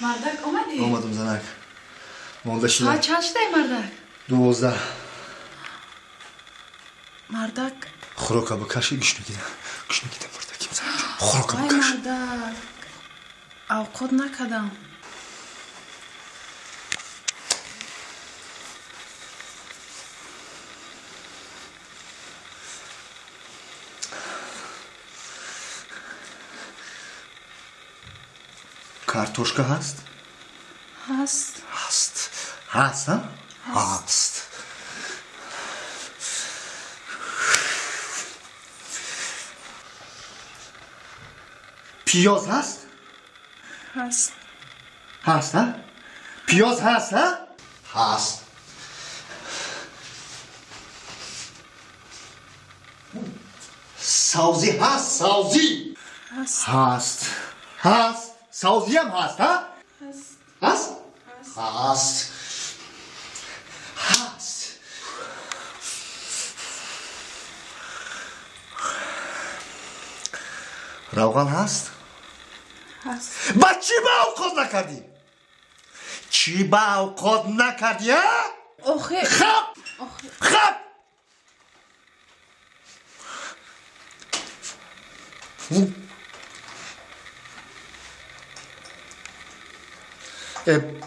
مردک آمدی؟ آمدم زنک مالده شده ساعت چند شده مردک؟ 12 مردک خوراکا بکشی گشنو گیدم مردکیم زنک خوراکا وای بکش مردک اوقات نکدم کارتوشکا هست؟ هست هست ها؟ هست پیاز هست؟ هست ها؟ پیاز هست ها؟ هست سازی هست سازی هست سازی هم هست ها؟ هست روغن هست؟ با چی با اوقات نکردی؟ چی با اوقات نکردی ها؟ خب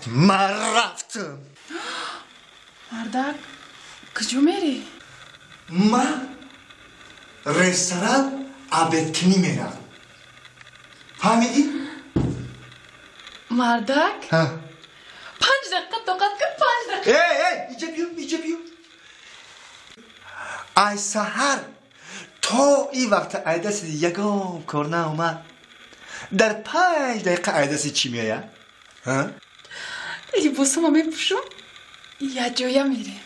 من رفتم مردک کجا میری؟ من رستوران عبدکنی میرم فهمیدی؟ مردک 5 دقیقه طاقت کن 5 دقیقه اینجا بیو ای سحر تا این وقت عیدس یکم کار ناومد در 5 دقیقه عیدس چی میاید؟ ای بوسم میپوشم یا جویا میریم